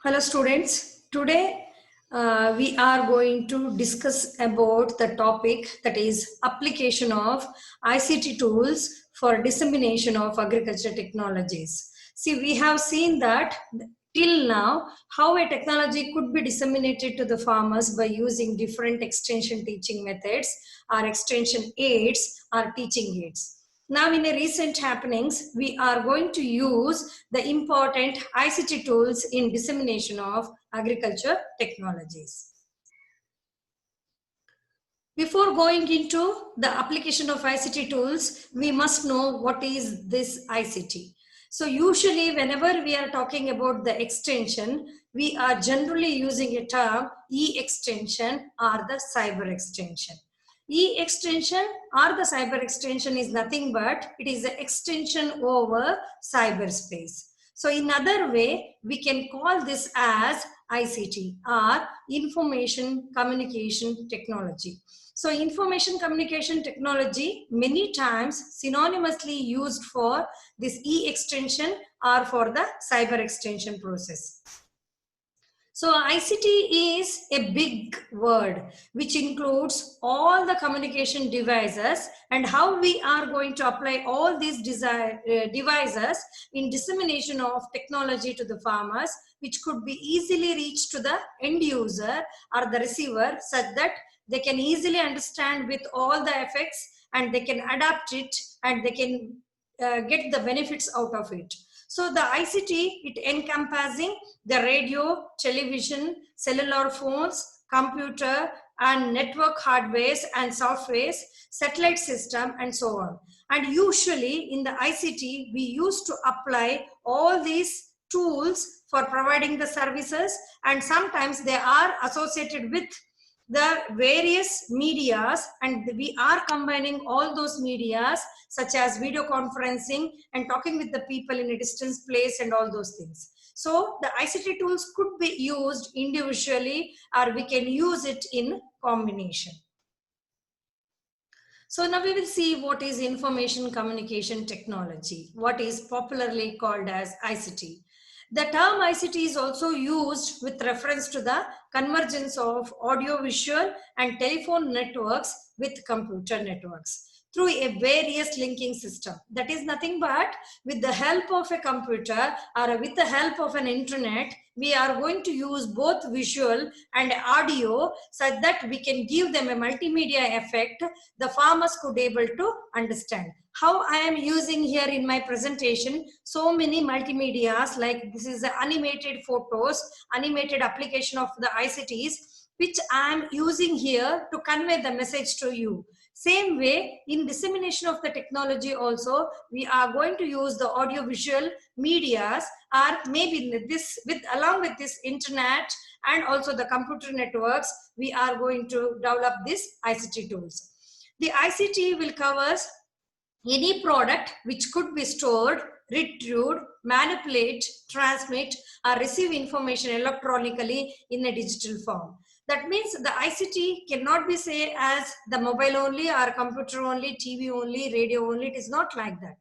Hello students, today we are going to discuss about the topic that is application of ICT tools for dissemination of agriculture technologies. See, we have seen that till now how a technology could be disseminated to the farmers by using different extension teaching methods or extension aids or teaching aids. Now, in a recent happenings, we are going to use the important ICT tools in dissemination of agriculture technologies. Before going into the application of ICT tools, we must know what is this ICT. So usually whenever we are talking about the extension, we are generally using a term e-extension or the cyber extension. E-extension or the cyber extension is nothing but it is the extension over cyberspace. So in other way, we can call this as ICT or information communication technology. So information communication technology many times synonymously used for this e-extension or for the cyber extension process. So ICT is a big word which includes all the communication devices and how we are going to apply all these devices in dissemination of technology to the farmers, which could be easily reached to the end user or the receiver such that they can easily understand with all the effects and they can adapt it and they can get the benefits out of it. So the ICT, it encompassing the radio, television, cellular phones, computer and network hardwares and softwares, satellite system and so on. And usually in the ICT, we used to apply all these tools for providing the services, and sometimes they are associated with the various medias, and we are combining all those medias such as video conferencing and talking with the people in a distance place and all those things. So the ICT tools could be used individually or we can use it in combination. So now we will see what is information communication technology, what is popularly called as ICT. The term ICT is also used with reference to the convergence of audio-visual and telephone networks with computer networks through a various linking system. That is nothing but with the help of a computer or with the help of an internet, we are going to use both visual and audio such that we can give them a multimedia effect the farmers could able to understand. How I am using here in my presentation so many multimedias, like this is the animated photos, animated application of the ICTs, which I am using here to convey the message to you. Same way, in dissemination of the technology also, we are going to use the audio-visual medias, or maybe this along with this internet and also the computer networks, we are going to develop these ICT tools. The ICT will cover any product which could be stored, retrieved, manipulate, transmit or receive information electronically in a digital form. That means the ICT cannot be say as the mobile only or computer only, TV only, radio only. It is not like that.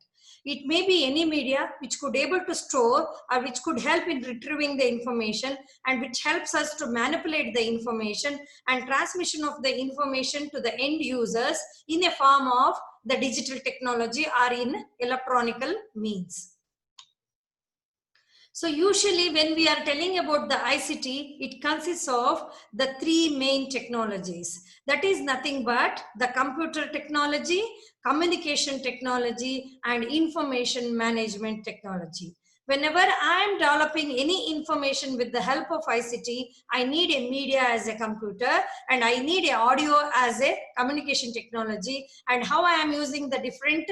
It may be any media which could able to store or which could help in retrieving the information and which helps us to manipulate the information and transmission of the information to the end users in a form of the digital technology or in electronical means. So usually when we are telling about the ICT, it consists of the three main technologies. That is nothing but the computer technology, communication technology, and information management technology. Whenever I am developing any information with the help of ICT, I need a media as a computer and I need a audio as a communication technology, and how I am using the different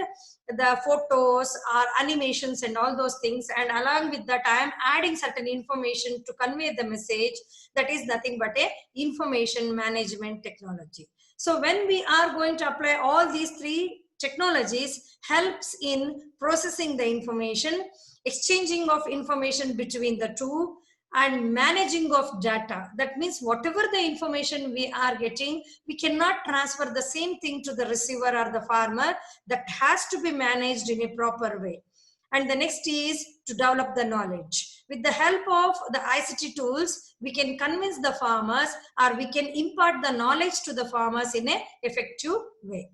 the photos or animations and all those things, and along with that I am adding certain information to convey the message. That is nothing but a information management technology. So when we are going to apply all these three technologies, helps in processing the information, exchanging of information between the two, and managing of data. That means whatever the information we are getting, we cannot transfer the same thing to the receiver or the farmer. That has to be managed in a proper way. And the next is to develop the knowledge. With the help of the ICT tools, we can convince the farmers, or we can impart the knowledge to the farmers in an effective way.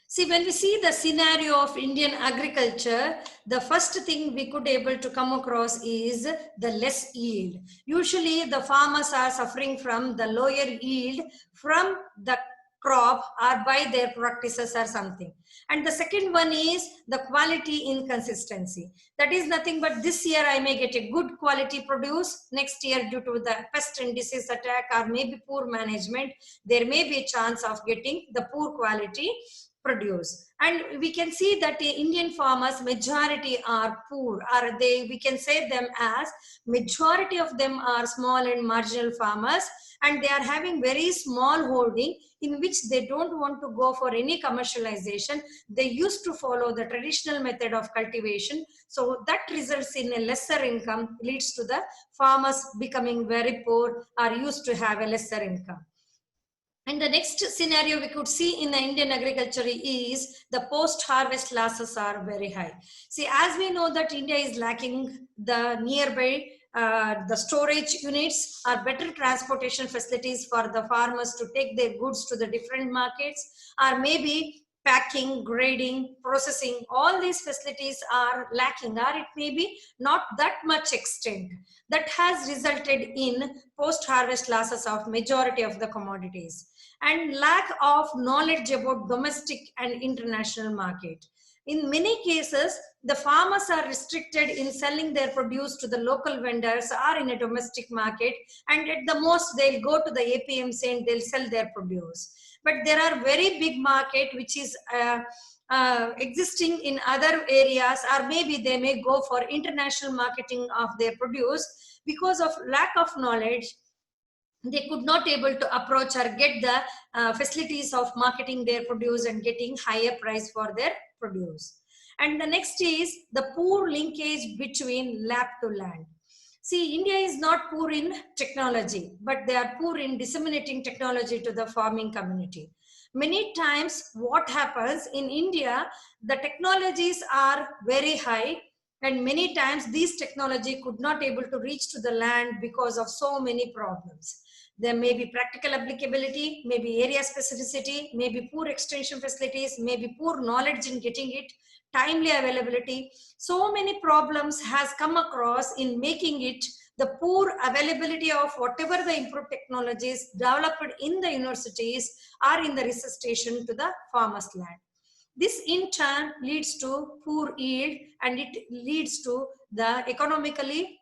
See, when we see the scenario of Indian agriculture, the first thing we could able to come across is the less yield. Usually the farmers are suffering from the lower yield from the crop or by their practices or something. And the second one is the quality inconsistency. That is nothing but this year I may get a good quality produce, next year due to the pest and disease attack or maybe poor management, there may be a chance of getting the poor quality produce. And we can see that the Indian farmers majority are poor, or we can say them as majority of them are small and marginal farmers, and they are having very small holding in which they don't want to go for any commercialization. They used to follow the traditional method of cultivation, so that results in a lesser income, leads to the farmers becoming very poor or used to have a lesser income. And the next scenario we could see in the Indian agriculture is the post-harvest losses are very high. See, as we know that India is lacking the nearby the storage units or better transportation facilities for the farmers to take their goods to the different markets, or maybe packing, grading, processing, all these facilities are lacking, or it may be not that much extent. That has resulted in post-harvest losses of majority of the commodities, and lack of knowledge about domestic and international market. In many cases, the farmers are restricted in selling their produce to the local vendors or in a domestic market, and at the most they'll go to the APMC and they'll sell their produce. But there are very big market which is existing in other areas, or maybe they may go for international marketing of their produce. Because of lack of knowledge, they could not able to approach or get the facilities of marketing their produce and getting higher price for their produce. And the next is the poor linkage between lab to land. See, India is not poor in technology, but they are poor in disseminating technology to the farming community. Many times what happens in India, the technologies are very high, and many times these technology could not able to reach to the land because of so many problems. There may be practical applicability, maybe area specificity, maybe poor extension facilities, maybe poor knowledge in getting it, timely availability. So many problems has come across in making it the poor availability of whatever the improved technologies developed in the universities or in the research station to the farmers' land. This in turn leads to poor yield, and it leads to the economically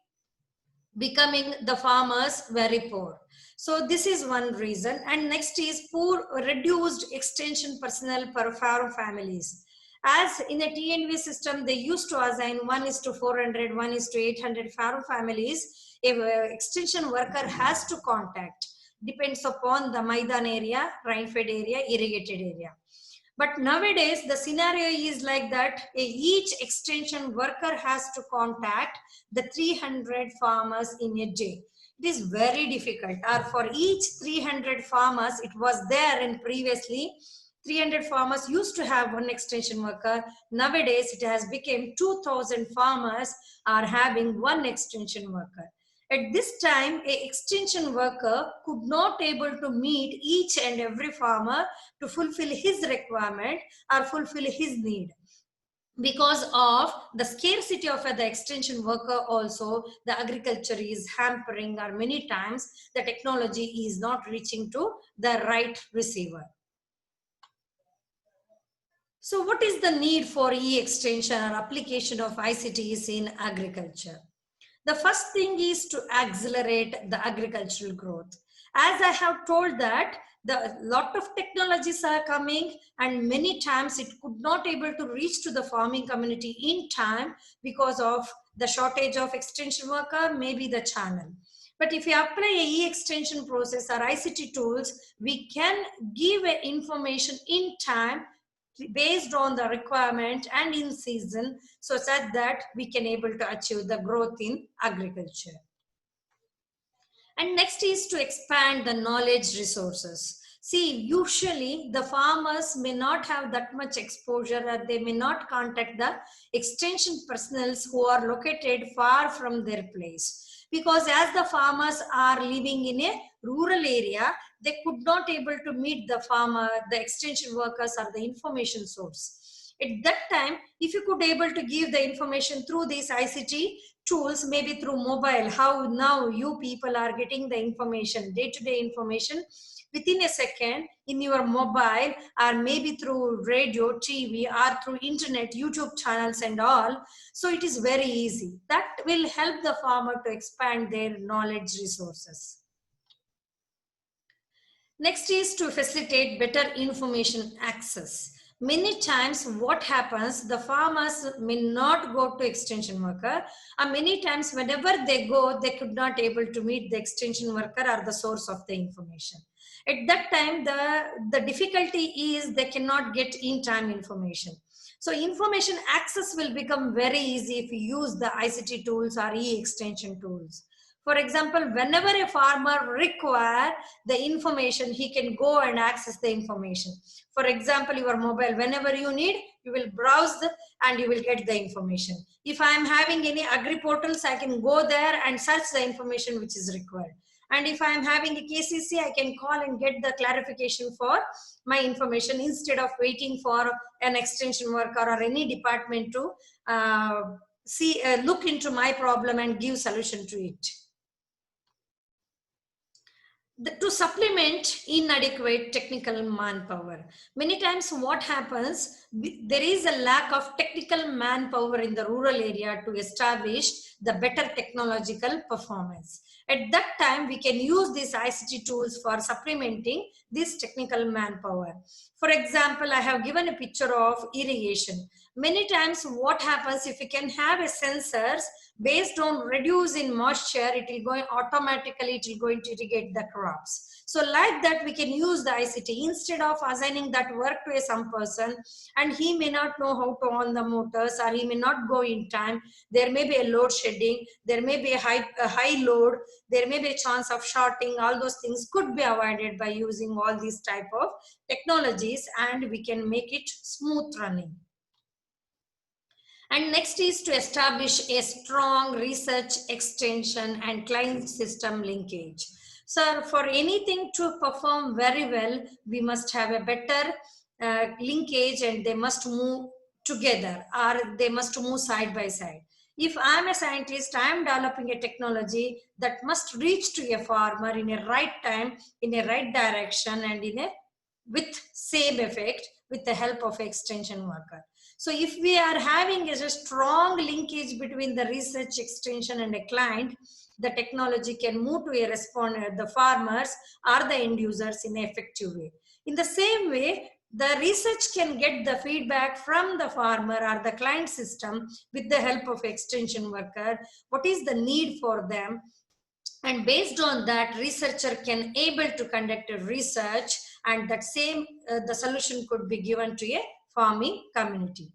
becoming the farmers very poor. So this is one reason. And next is poor reduced extension personnel per farm families. As in a TNV system, they used to assign 1:400, 1:800 farm families. If extension worker has to contact, depends upon the Maidan area, rain-fed area, irrigated area. But nowadays, the scenario is like that each extension worker has to contact the 300 farmers in a day. It is very difficult. Or for each 300 farmers, it was there in previously, 300 farmers used to have one extension worker. Nowadays, it has become 2,000 farmers are having one extension worker. At this time, a extension worker could not able to meet each and every farmer to fulfill his requirement or fulfill his need. Because of the scarcity of the extension worker, also the agriculture is hampering, or many times the technology is not reaching to the right receiver. So what is the need for e-extension or application of ICTs in agriculture? The first thing is to accelerate the agricultural growth. As I have told that the lot of technologies are coming, and many times it could not able to reach to the farming community in time because of the shortage of extension worker, maybe the channel. But if you apply a e-extension process or ICT tools, we can give information in time based on the requirement and in season, so that we can able to achieve the growth in agriculture. And next is to expand the knowledge resources. See, usually the farmers may not have that much exposure, or they may not contact the extension personnels who are located far from their place. Because as the farmers are living in a rural area, they could not able to meet the farmer, the extension workers, or the information source. At that time, if you could able to give the information through these ICT tools, maybe through mobile, how now you people are getting the information, day-to-day information, within a second in your mobile, or maybe through radio, TV, or through internet, YouTube channels and all. So it is very easy. That will help the farmer to expand their knowledge resources. Next is to facilitate better information access. Many times what happens, the farmers may not go to extension worker, and many times whenever they go, they could not able to meet the extension worker or the source of the information. At that time, the difficulty is they cannot get in-time information. So information access will become very easy if you use the ICT tools or e-extension tools. For example, whenever a farmer require the information, he can go and access the information. For example, your mobile, whenever you need, you will browse and you will get the information. If I am having any agri portals, I can go there and search the information which is required. And if I am having a KCC, I can call and get the clarification for my information instead of waiting for an extension worker or any department to look into my problem and give solution to it. To supplement inadequate technical manpower. Many times what happens, there is a lack of technical manpower in the rural area to establish the better technological performance. At that time, we can use these ICT tools for supplementing this technical manpower. For example, I have given a picture of irrigation. Many times what happens, if you can have a sensors based on reduce in moisture, it will go automatically, it will going to irrigate the crops. So like that, we can use the ICT instead of assigning that work to some person, and he may not know how to on the motors, or he may not go in time. There may be a load shedding, there may be a high load, there may be a chance of shorting. All those things could be avoided by using all these type of technologies, and we can make it smooth running. And next is to establish a strong research, extension, and client system linkage. So for anything to perform very well, we must have a better linkage, and they must move together, or they must move side by side. If I am a scientist, I am developing a technology that must reach to a farmer in a right time, in a right direction, and with same effect with the help of extension worker. So if we are having a strong linkage between the research, extension, and a client, the technology can move to a responder, the farmers or the end users in an effective way. In the same way, the research can get the feedback from the farmer or the client system with the help of extension worker. What is the need for them? And based on that, researcher can able to conduct a research, and that same the solution could be given to a farming community.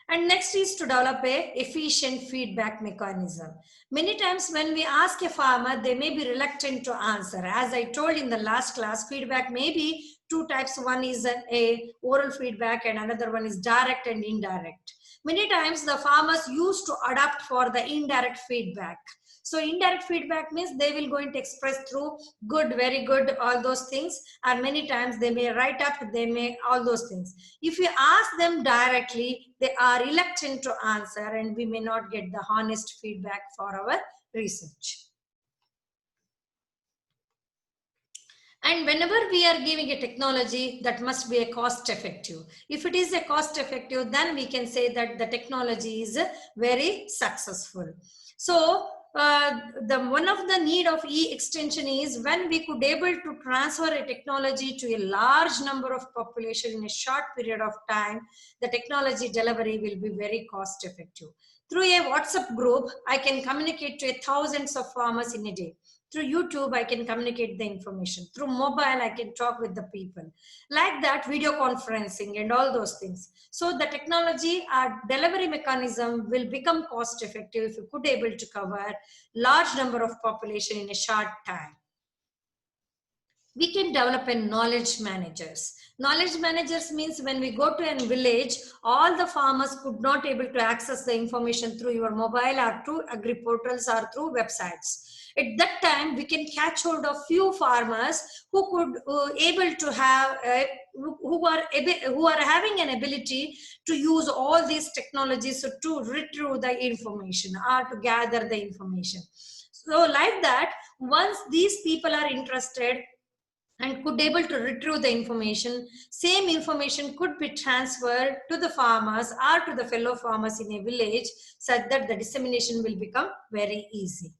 And next is to develop a efficient feedback mechanism. Many times when we ask a farmer, they may be reluctant to answer. As I told in the last class, feedback may be two types. One is a oral feedback, and another one is direct and indirect. Many times the farmers used to adapt for the indirect feedback. So indirect feedback means they will going to express through good, very good, all those things. And many times they may write up, they may all those things. If we ask them directly, they are reluctant to answer, and we may not get the honest feedback for our research. And whenever we are giving a technology, that must be a cost effective. If it is a cost effective, then we can say that the technology is very successful. So one of the need of e-extension is when we could able to transfer a technology to a large number of population in a short period of time, the technology delivery will be very cost effective. Through a WhatsApp group, I can communicate to thousands of farmers in a day. Through YouTube, I can communicate the information. Through mobile, I can talk with the people. Like that, video conferencing and all those things. So the technology, our delivery mechanism will become cost effective if you could able to cover large number of population in a short time. We can develop a knowledge managers. Knowledge managers means when we go to a village, all the farmers could not able to access the information through your mobile or through agri portals or through websites. At that time, we can catch hold of few farmers who could able to have who are having an ability to use all these technologies to retrieve the information or to gather the information. So like that, once these people are interested and could able to retrieve the information, same information could be transferred to the farmers or to the fellow farmers in a village, such that the dissemination will become very easy.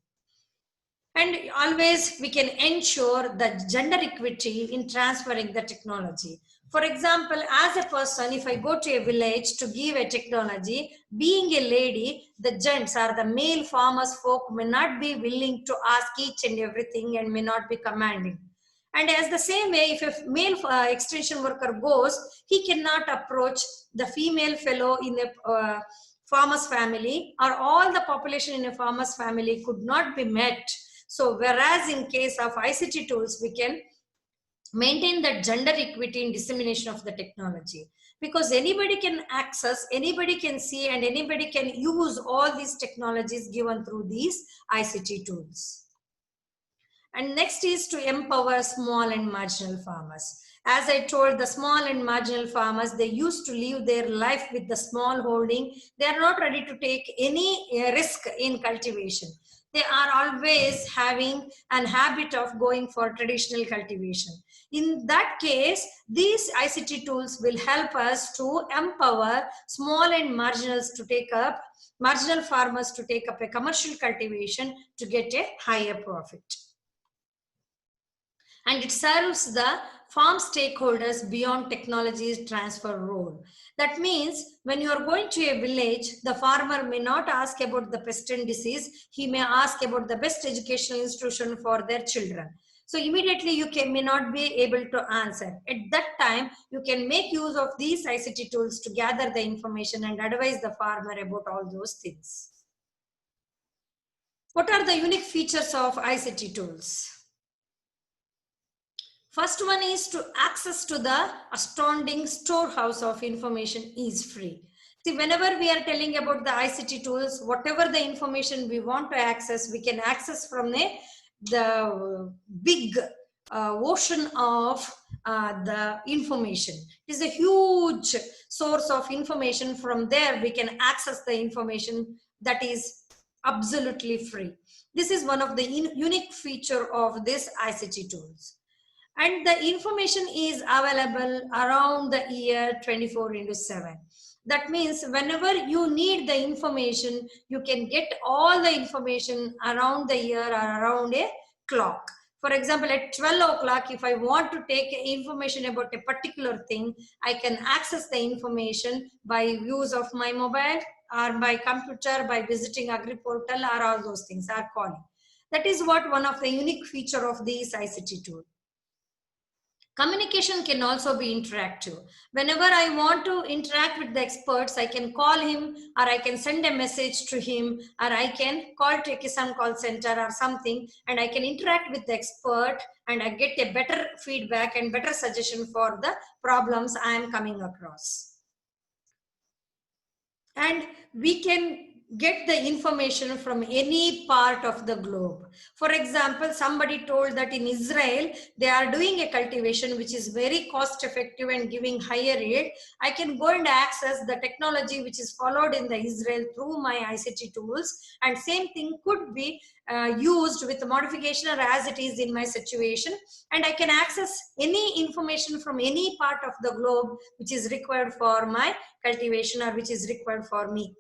And always we can ensure the gender equity in transferring the technology. For example, as a person, if I go to a village to give a technology, being a lady, the gents or the male farmers folk may not be willing to ask each and everything and may not be commanding. And as the same way, if a male extension worker goes, he cannot approach the female fellow in a farmer's family, or all the population in a farmer's family could not be met. So whereas in case of ICT tools, we can maintain that gender equity in dissemination of the technology, because anybody can access, anybody can see, and anybody can use all these technologies given through these ICT tools. And next is to empower small and marginal farmers. As I told, the small and marginal farmers, they used to live their life with the small holding. They are not ready to take any risk in cultivation. They are always having an habit of going for traditional cultivation. In that case, these ICT tools will help us to empower small and marginals to take up, marginal farmers to take up a commercial cultivation to get a higher profit. And it serves the farm stakeholders beyond technology's transfer role. That means when you are going to a village, the farmer may not ask about the pest and disease, he may ask about the best educational institution for their children. So immediately you may not be able to answer. At that time, you can make use of these ICT tools to gather the information and advise the farmer about all those things. What are the unique features of ICT tools? First one is to access to the astounding storehouse of information is free. See, whenever we are telling about the ICT tools, whatever the information we want to access, we can access from the big ocean of the information. It is a huge source of information. From there, we can access the information that is absolutely free. This is one of the unique feature of this ICT tools. And the information is available around the year 24/7. That means whenever you need the information, you can get all the information around the year or around a clock. For example, at 12 o'clock, if I want to take information about a particular thing, I can access the information by use of my mobile or by computer, by visiting Agri portal, or all those things are calling. That is what one of the unique feature of these ICT tool. Communication can also be interactive. Whenever I want to interact with the experts, I can call him, or I can send a message to him, or I can call to a Kisan call center or something, and I can interact with the expert and I get a better feedback and better suggestion for the problems I am coming across. And we can get the information from any part of the globe. For example, somebody told that in Israel, they are doing a cultivation which is very cost effective and giving higher yield. I can go and access the technology which is followed in the Israel through my ICT tools, and same thing could be used with the modification or as it is in my situation, and I can access any information from any part of the globe which is required for my cultivation or which is required for me.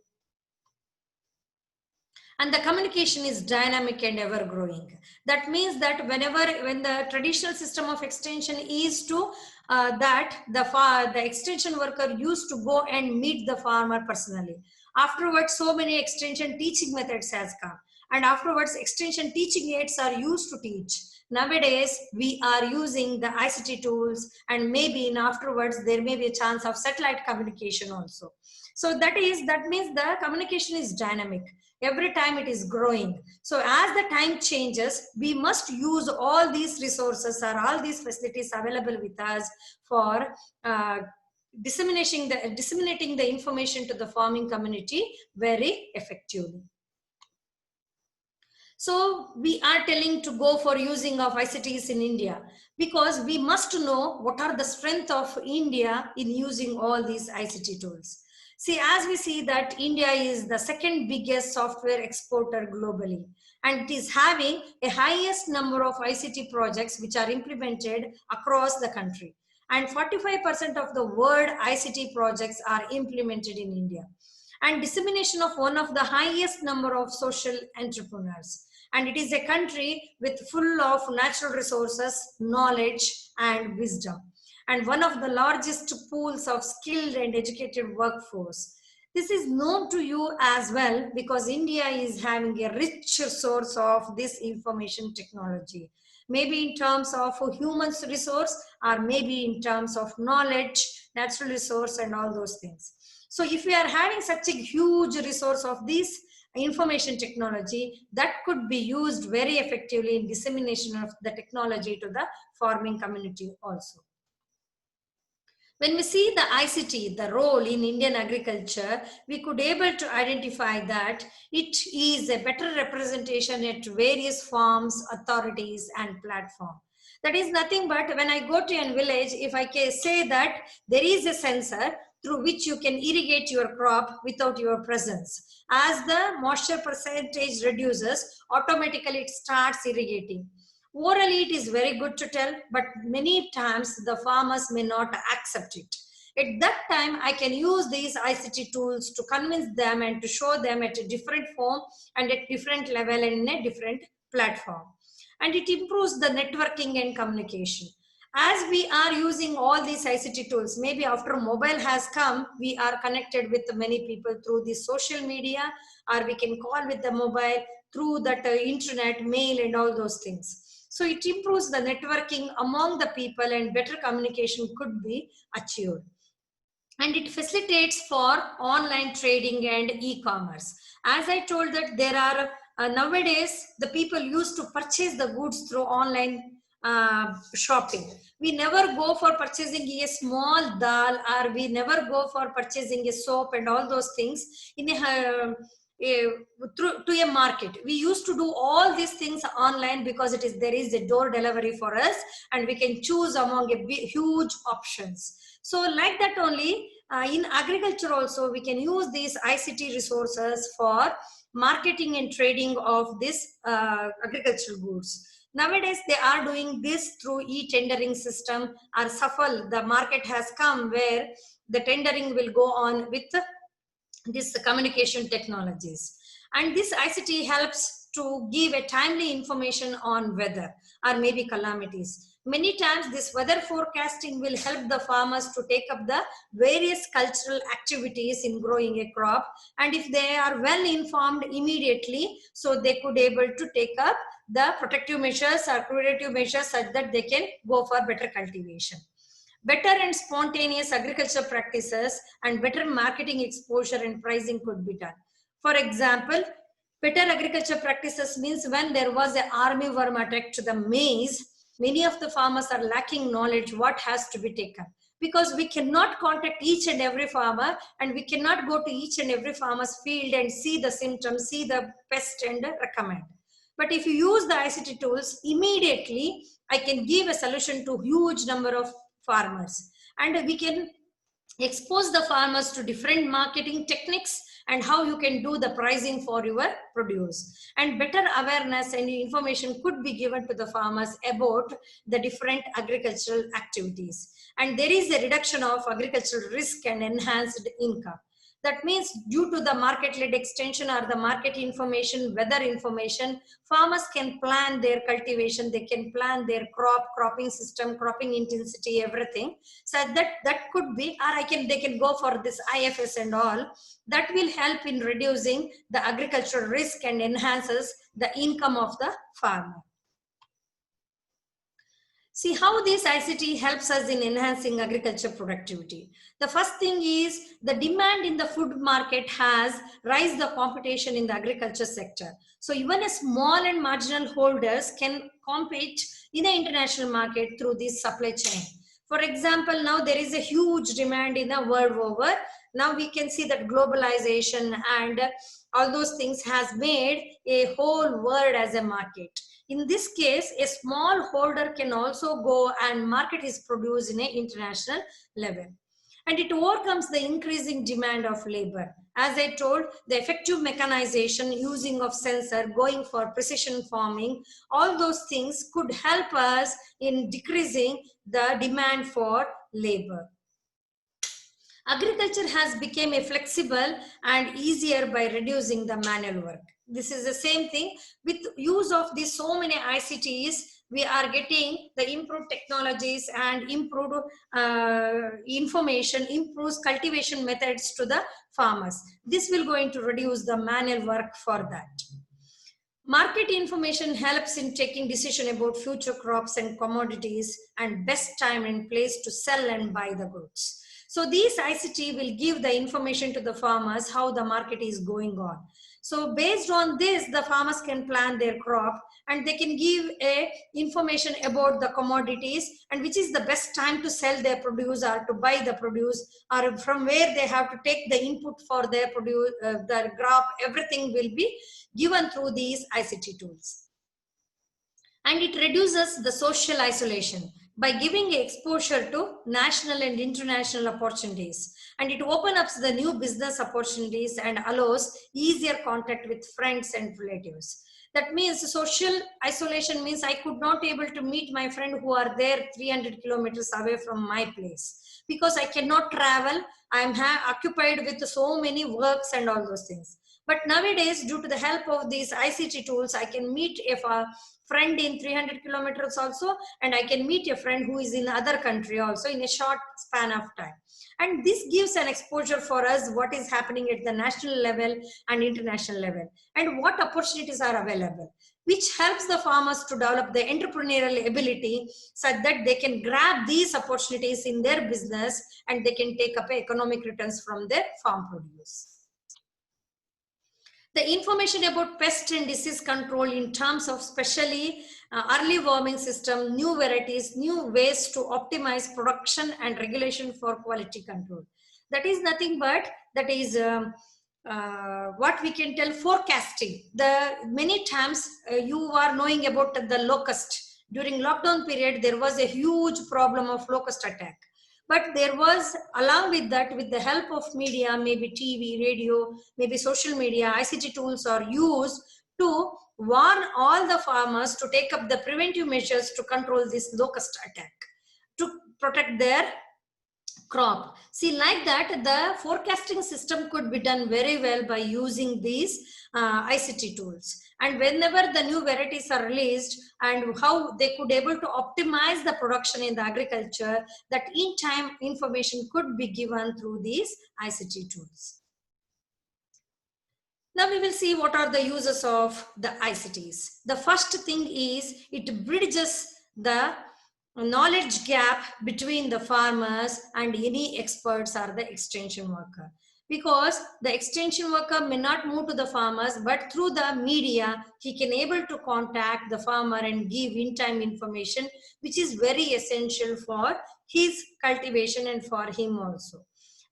And the communication is dynamic and ever growing. That means that when the traditional system of extension is to that the extension worker used to go and meet the farmer personally. Afterwards, so many extension teaching methods has come. and afterwards extension teaching aids are used to teach. Nowadays, we are using the ICT tools, and maybe in afterwards there may be a chance of satellite communication also. So that means the communication is dynamic. Every time it is growing. So as the time changes, we must use all these resources or all these facilities available with us for disseminating the information to the farming community very effectively. So we are telling to go for using of ICTs in India because we must know what are the strength of India in using all these ICT tools. See, as we see that India is the second biggest software exporter globally, and it is having a highest number of ICT projects which are implemented across the country. And 45% of the world ICT projects are implemented in India. And dissemination of one of the highest number of social entrepreneurs. And it is a country with full of natural resources, knowledge, and wisdom, and one of the largest pools of skilled and educated workforce. This is known to you as well because India is having a rich source of this information technology, maybe in terms of human resource or maybe in terms of knowledge, natural resource, and all those things. So if we are having such a huge resource of this information technology, that could be used very effectively in dissemination of the technology to the farming community also. When we see the ICT, the role in Indian agriculture, we could able to identify that it is a better representation at various farms, authorities, and platform. That is nothing but when I go to a village, if I can say that there is a sensor through which you can irrigate your crop without your presence. As the moisture percentage reduces, automatically it starts irrigating. Orally, it is very good to tell, but many times the farmers may not accept it. At that time, I can use these ICT tools to convince them and to show them at a different form and at different level and in a different platform. And it improves the networking and communication. As we are using all these ICT tools, maybe after mobile has come, we are connected with many people through the social media, or we can call with the mobile through that internet, mail, and all those things. So it improves the networking among the people and better communication could be achieved. And it facilitates for online trading and e-commerce. As I told that there are nowadays the people used to purchase the goods through online shopping. We never go for purchasing a small dal, or we never go for purchasing a soap and all those things in through to a market. We used to do all these things online because there is a door delivery for us and we can choose among a huge options. So like that only in agriculture also we can use these ICT resources for marketing and trading of this agricultural goods. Nowadays they are doing this through e-tendering system or Safal. The market has come where the tendering will go on with these communication technologies. And this ICT helps to give a timely information on weather or maybe calamities. Many times this weather forecasting will help the farmers to take up the various cultural activities in growing a crop. And if they are well informed immediately, so they could able to take up the protective measures or curative measures such that they can go for better cultivation. Better and spontaneous agriculture practices and better marketing exposure and pricing could be done. For example, better agriculture practices means when there was an armyworm attack to the maize, many of the farmers are lacking knowledge what has to be taken. Because we cannot contact each and every farmer and we cannot go to each and every farmer's field and see the symptoms, see the pest and recommend. But if you use the ICT tools, immediately I can give a solution to huge number of farmers, and we can expose the farmers to different marketing techniques and how you can do the pricing for your produce. And better awareness and information could be given to the farmers about the different agricultural activities. And there is a reduction of agricultural risk and enhanced income. That means due to the market-led extension or the market information, weather information, farmers can plan their cultivation, they can plan their cropping system, cropping intensity, everything. So that could be, or they can go for this IFS and all. That will help in reducing the agricultural risk and enhances the income of the farmer. See how this ICT helps us in enhancing agriculture productivity. The first thing is the demand in the food market has raised the competition in the agriculture sector. So even a small and marginal holders can compete in the international market through this supply chain. For example, now there is a huge demand in the world over. Now we can see that globalization and all those things has made a whole world as a market. In this case, a small holder can also go and market his produce in an international level. And it overcomes the increasing demand of labor. As I told, the effective mechanization, using of sensor, going for precision farming, all those things could help us in decreasing the demand for labor. Agriculture has become a flexible and easier by reducing the manual work. This is the same thing with use of these so many ICTs. We are getting the improved technologies and improved information, improves cultivation methods to the farmers. This will going to reduce the manual work for that. Market information helps in taking decision about future crops and commodities and best time and place to sell and buy the goods. So these ICT will give the information to the farmers how the market is going on. So based on this, the farmers can plan their crop and they can give information about the commodities and which is the best time to sell their produce or to buy the produce, or from where they have to take the input for their produce, their crop. Everything will be given through these ICT tools. And it reduces the social isolation by giving exposure to national and international opportunities. And it opens up the new business opportunities and allows easier contact with friends and relatives. That means social isolation means I could not able to meet my friend who are there 300 kilometers away from my place because I cannot travel. I'm occupied with so many works and all those things. But nowadays, due to the help of these ICT tools, I can meet a friend in 300 kilometers also, and I can meet a friend who is in other country also in a short span of time. And this gives an exposure for us what is happening at the national level and international level and what opportunities are available, which helps the farmers to develop the entrepreneurial ability such that they can grab these opportunities in their business and they can take up economic returns from their farm produce. The information about pest and disease control in terms of especially early warming system, new varieties, new ways to optimize production and regulation for quality control. That is nothing but that is what we can tell forecasting. The many times you are knowing about the locust. During lockdown period, there was a huge problem of locust attack. But there was, along with that, with the help of media, maybe TV, radio, maybe social media, ICT tools are used to warn all the farmers to take up the preventive measures to control this locust attack, to protect their crop. See, like that, the forecasting system could be done very well by using these ICT tools. And whenever the new varieties are released and how they could able to optimize the production in the agriculture, that in time information could be given through these ICT tools. Now we will see what are the uses of the ICTs. The first thing is it bridges the knowledge gap between the farmers and any experts or the extension worker, because the extension worker may not move to the farmers, but through the media he can able to contact the farmer and give in time information, which is very essential for his cultivation and for him also.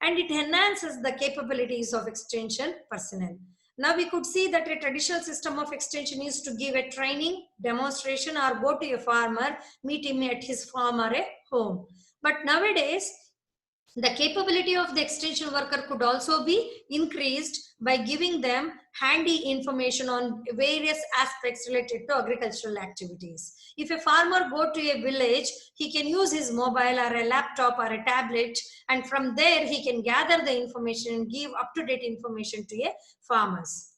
And it enhances the capabilities of extension personnel. Now we could see that a traditional system of extension is to give a training, demonstration, or go to a farmer, meet him at his farm or a home. But nowadays, The capability of the extension worker could also be increased by giving them handy information on various aspects related to agricultural activities. If a farmer go to a village, he can use his mobile or a laptop or a tablet, and from there he can gather the information and give up-to-date information to a farmers.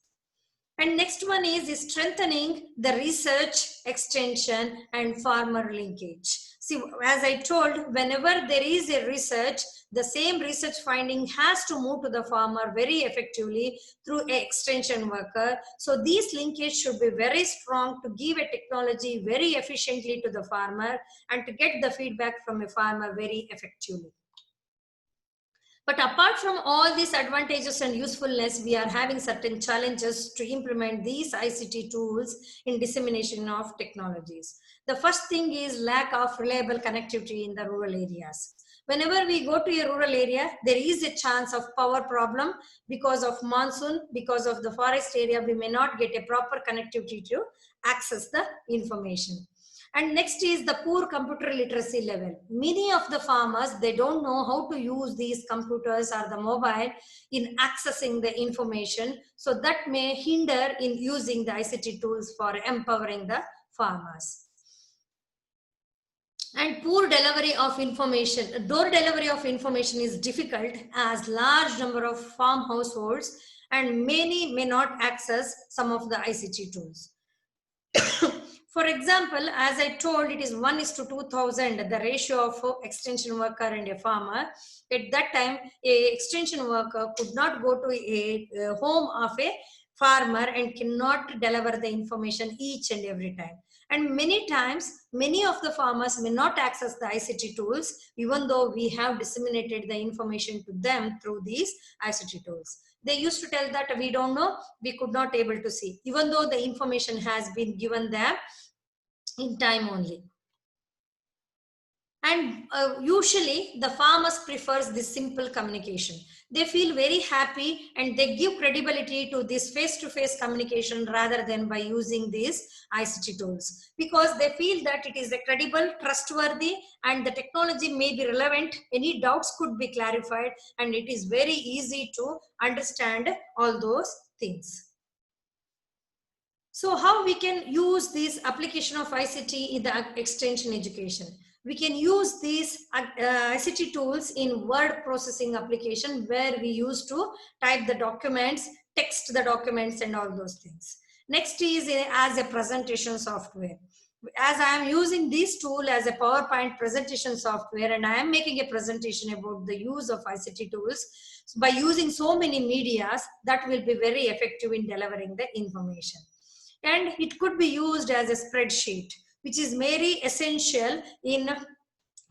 And next one is strengthening the research, extension, and farmer linkage. See, as I told, whenever there is a research, the same research finding has to move to the farmer very effectively through an extension worker. So these linkage should be very strong to give a technology very efficiently to the farmer and to get the feedback from a farmer very effectively. But apart from all these advantages and usefulness, we are having certain challenges to implement these ICT tools in dissemination of technologies. The first thing is lack of reliable connectivity in the rural areas. Whenever we go to a rural area, there is a chance of power problem because of monsoon, because of the forest area, we may not get a proper connectivity to access the information. And next is the poor computer literacy level. Many of the farmers, they don't know how to use these computers or the mobile in accessing the information. So that may hinder in using the ICT tools for empowering the farmers. And poor delivery of information, door delivery of information is difficult as large number of farm households and many may not access some of the ICT tools. For example, as I told, it is 1:2000, the ratio of extension worker and a farmer. At that time, a extension worker could not go to a home of a farmer and cannot deliver the information each and every time. And many times, many of the farmers may not access the ICT tools, even though we have disseminated the information to them through these ICT tools. They used to tell that we don't know, we could not able to see, even though the information has been given them in time only. And usually the farmers prefers this simple communication. They feel very happy and they give credibility to this face-to-face communication rather than by using these ICT tools, because they feel that it is a credible, trustworthy, and the technology may be relevant. Any doubts could be clarified and it is very easy to understand all those things. So how we can use this application of ICT in the extension education? We can use these ICT tools in word processing application where we used to type the documents, text the documents and all those things. Next is as a presentation software. As I am using this tool as a PowerPoint presentation software and I am making a presentation about the use of ICT tools, by using so many medias, that will be very effective in delivering the information. And it could be used as a spreadsheet, which is very essential in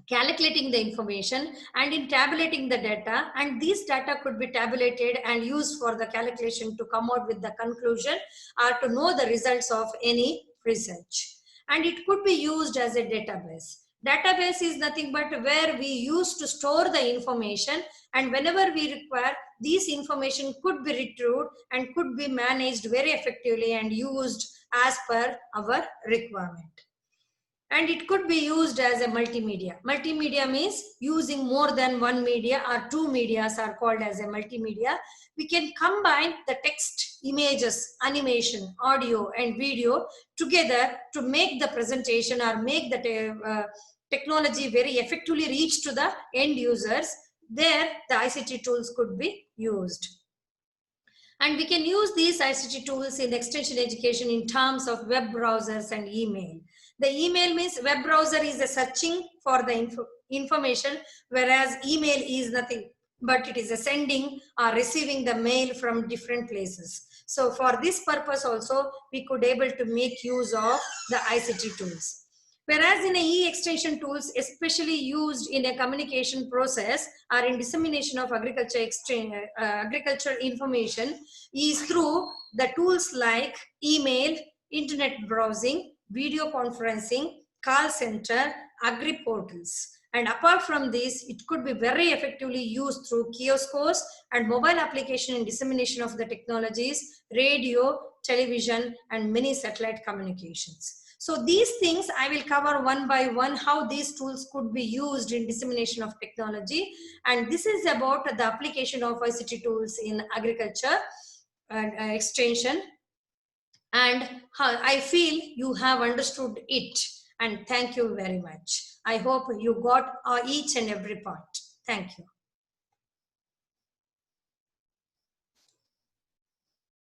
calculating the information and in tabulating the data, and these data could be tabulated and used for the calculation to come out with the conclusion or to know the results of any research. And it could be used as a database. Database is nothing but where we use to store the information, and whenever we require, these information could be retrieved and could be managed very effectively and used as per our requirement. And it could be used as a multimedia. Multimedia means using more than one media, or two medias are called as a multimedia. We can combine the text, images, animation, audio and video together to make the presentation or make the technology very effectively reach to the end users. There the ICT tools could be used. And we can use these ICT tools in extension education in terms of web browsers and email. The email means web browser is a searching for the information, whereas email is nothing but it is a sending or receiving the mail from different places. So for this purpose also, we could able to make use of the ICT tools. Whereas in a e-extension tools, especially used in a communication process or in dissemination of agricultural information, is through the tools like email, internet browsing, video conferencing, call center, agri portals. And apart from this, it could be very effectively used through kiosks and mobile application in dissemination of the technologies, radio, television, and many satellite communications. So these things I will cover one by one, how these tools could be used in dissemination of technology. And this is about the application of ICT tools in agriculture and extension. And I feel you have understood it. And thank you very much. I hope you got each and every part. Thank you.